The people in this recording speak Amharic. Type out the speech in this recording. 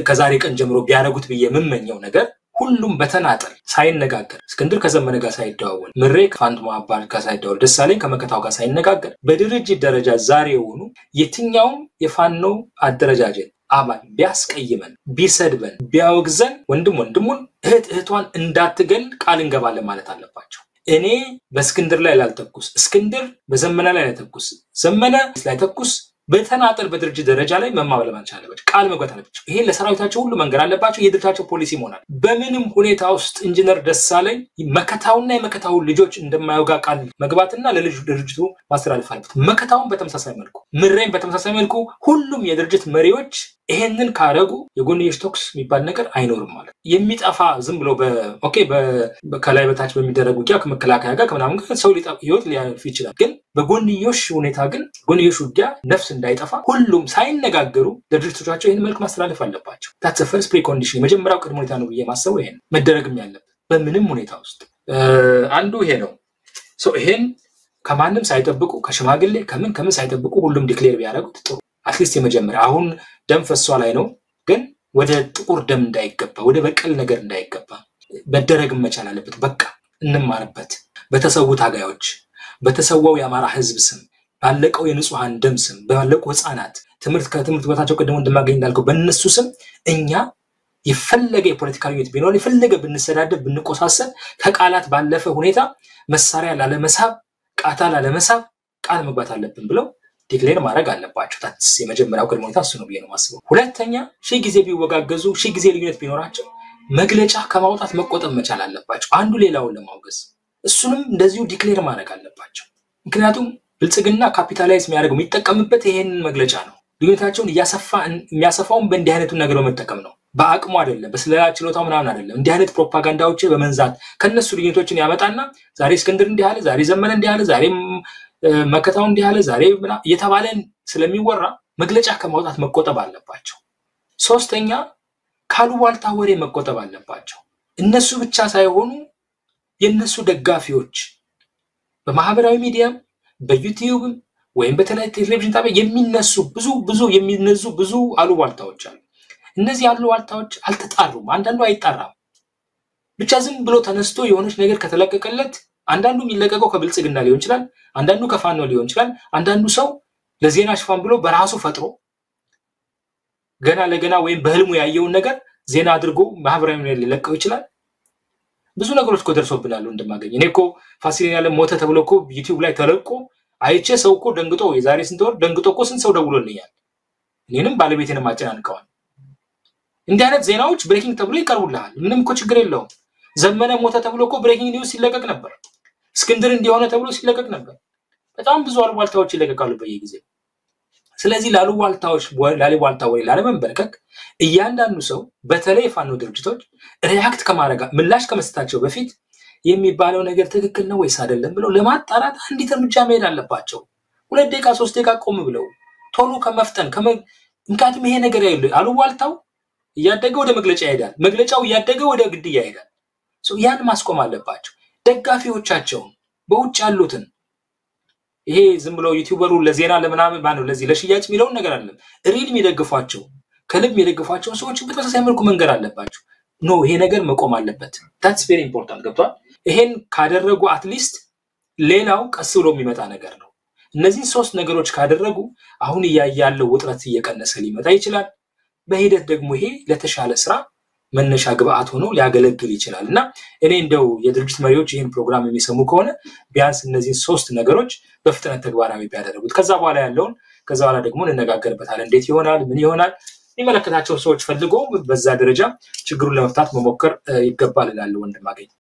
ከዛሬ ቀን ጀምሮ ቢያረጉት ብዬ የምመኘው ነገር ሁሉም በተናጠል ሳይነጋገር እስክንድር ከዘመነ ጋር ሳይደዋወል ምሬ ከፋንቱማ አባል ጋር ሳይደዋወል ደሳለኝ ከመከታው ጋር ሳይነጋገር በድርጅት ደረጃ ዛሬ ሆኑ የትኛውም የፋኖ አደረጃጀት አባል ቢያስቀይመን ቢሰድበን ቢያወግዘን ወንድሙን እህቷን እንዳትገል ቃል እንገባለን ማለት አለባቸው። እኔ በእስክንድር ላይ ላልተኩስ እስክንድር በዘመነ ላይ ላልተኩስ ዘመነ ላይ ተኩስ በተናጠል በድርጅት ደረጃ ላይ መማበል ማንቻለበት ቃል መግባት አለባቸው። ይሄ ለሰራዊታቸው ሁሉ መንገር አለባቸው። የድርጅታቸው ፖሊሲ መሆናል። በምንም ሁኔታ ውስጥ ኢንጂነር ደሳለኝ መከታውና የመከታው ልጆች እንደማይወጋ ቃል መግባትና ለልጅ ድርጅቱ ማስተላለፍ አለበት። መከታውን በተመሳሳይ መልኩ ምሬን በተመሳሳይ መልኩ ሁሉም የድርጅት መሪዎች ይሄንን ካረጉ የጎንዮሽ ቶክስ የሚባል ነገር አይኖርም ማለት የሚጠፋ ዝም ብሎ ከላይ በታች በሚደረጉ ውጊያ ከመከላከያ ጋር ከምናምን ጋር ሰው ህይወት ሊያልፍ ይችላል። ግን በጎንዮሽ ሁኔታ ግን ጎንዮሽ ውጊያ ነፍስ እንዳይጠፋ ሁሉም ሳይነጋገሩ ለድርጅቶቻቸው ይሄን መልክ ማስተላለፍ አለባቸው። that's the first precondition የመጀመሪያው ቅድመ ሁኔታ ነው ብዬ ማሰበው ይሄን መደረግም ያለበት በምንም ሁኔታ ውስጥ አንዱ ይሄ ነው። ይሄን ከማንም ሳይጠብቁ ከሽማግሌ ከምን ሳይጠብቁ ሁሉም ዲክሌር ቢያደርጉት ጥሩ አትሊስት የመጀመሪያ አሁን ደም ፈሷ ላይ ነው ግን ወደ ጥቁር ደም እንዳይገባ ወደ በቀል ነገር እንዳይገባ መደረግም መቻል አለበት። በቃ እንማርበት። በተሰው ታጋዮች በተሰዋው የአማራ ህዝብ ስም ባለቀው የንጹሃን ደም ስም ባለቀው ህፃናት ከትምህርት ቦታቸው ቀደም እንደማገኝ እንዳልከው በእነሱ ስም እኛ የፈለገ የፖለቲካ ልዩነት ቢኖር የፈለገ ብንሰዳደብ ብንቆሳሰል ከቃላት ባለፈ ሁኔታ መሳሪያ ላለመሳብ ቃታ ላለመሳብ ቃል መግባት አለብን ብለው ዲክሌር ማድረግ አለባቸው። ታስ የመጀመሪያው ቅድመ ሁኔታ እሱ ነው ብዬ ነው ማስበው። ሁለተኛ ሺህ ጊዜ ቢወጋገዙ ሺህ ጊዜ ልዩነት ቢኖራቸው መግለጫ ከማውጣት መቆጠብ መቻል አለባቸው። አንዱ ሌላውን ለማውገዝ እሱንም እንደዚሁ ዲክሌር ማድረግ አለባቸው። ምክንያቱም ብልጽግና ካፒታላይዝ የሚያደርገው የሚጠቀምበት ይሄንን መግለጫ ነው። ልዩነታቸውን የሚያሰፋውን በእንዲህ አይነቱ ነገር በመጠቀም ነው። በአቅሙ አይደለም በስለላ ችሎታው ምናምን አይደለም። እንዲህ አይነት ፕሮፓጋንዳዎች በመንዛት ከነሱ ልዩነቶችን ያመጣና ዛሬ እስክንድር እንዲህ አለ ዛሬ ዘመነ እንዲህ አለ ዛሬ መከታው እንዲህ አለ ዛሬ እየተባለን ስለሚወራ መግለጫ ከማውጣት መቆጠብ አለባቸው። ሶስተኛ ካሉባልታ ወሬ መቆጠብ አለባቸው። እነሱ ብቻ ሳይሆኑ የነሱ ደጋፊዎች በማህበራዊ ሚዲያ በዩቲዩብ ወይም በተለይ ቴሌቪዥን ጣቢያ የሚነሱ ብዙ አሉባልታዎች አሉ። እነዚህ አሉባልታዎች አልተጣሩም። አንዳንዱ አይጣራም። ብቻ ዝም ብሎ ተነስቶ የሆነች ነገር ከተለቀቀለት አንዳንዱ የሚለቀቀው ከብልጽግና ሊሆን ይችላል፣ አንዳንዱ ከፋኖ ሊሆን ይችላል፣ አንዳንዱ ሰው ለዜና ሽፋን ብሎ በራሱ ፈጥሮ ገና ለገና ወይም በህልሙ ያየውን ነገር ዜና አድርጎ ማህበራዊ ሚዲያ ሊለቀው ይችላል። ብዙ ነገሮች ደርሶብናል እንደማገኝ እኔኮ ፋሲል ያለ ሞተ ተብሎ ዩቲዩብ ላይ ተለቆ አይቼ ሰው ደንግጦ የዛሬ ስንት ወር ደንግጦ ስንት ሰው ደውሎልኛል። እኔንም ባለቤቴንም አጨናንቀዋል። እንዲህ አይነት ዜናዎች ብሬኪንግ ተብሎ ይቀርቡልሃል። ምንም ችግር የለውም። ዘመነ ሞተ ተብሎ ብሬኪንግ ኒውስ ሲለቀቅ ነበር። እስክንድር እንዲሆነ ተብሎ ሲለቀቅ ነበር። በጣም ብዙ አሉባልታዎች ይለቀቃሉ በየጊዜው። ስለዚህ ላሉባልታ ወይ ላለመንበርከክ እያንዳንዱ ሰው በተለይ ፋኖ ድርጅቶች ሪአክት ከማድረግ ምላሽ ከመስጠታቸው በፊት የሚባለው ነገር ትክክል ነው ወይስ አይደለም ብለው ለማጣራት አንዲት እርምጃ መሄድ አለባቸው። 2 ደቂቃ 3 ደቂቃ ቆም ብለው ቶሎ ከመፍጠን ምክንያቱም ይሄ ነገር አሉባልታው እያደገ ወደ መግለጫ ይሄዳል። መግለጫው እያደገ ወደ ግድያ ይሄዳል። ያን ማስቆም አለባቸው። ደጋፊዎቻቸው በውጭ ያሉትን ይሄ ዝም ብለው ዩቲዩበሩ ለዜና ለምናምን ማነው ለዚህ ለሽያጭ የሚለው ነገር አይደለም። ሪል የሚደግፏቸው ከልብ የሚደግፏቸው ሰዎች በተመሳሳይ መልኩ መንገር አለባቸው። ይሄ ነገር መቆም አለበት። that's very important ገብቷል። ይሄን ካደረጉ አትሊስት ሌላው ቀስ ብሎ የሚመጣ ነገር ነው። እነዚህ 3 ነገሮች ካደረጉ አሁን ያያለው ውጥረት እየቀነሰ ሊመጣ ይችላል። በሂደት ደግሞ ይሄ ለተሻለ ስራ መነሻ ግብአት ሆኖ ሊያገለግል ይችላልና እኔ እንደው የድርጅት መሪዎች ይሄን ፕሮግራም የሚሰሙ ከሆነ ቢያንስ እነዚህ 3 ነገሮች በፍጥነት ተግባራዊ ቢያደርጉት ከዛ በኋላ ደግሞ እንነጋገርበታለን። እንዴት ይሆናል ምን ይሆናል የሚመለከታቸው ሰዎች ፈልጎ በዛ ደረጃ ችግሩን ለመፍታት መሞከር ይገባል እላለሁ ወንድማገኝ።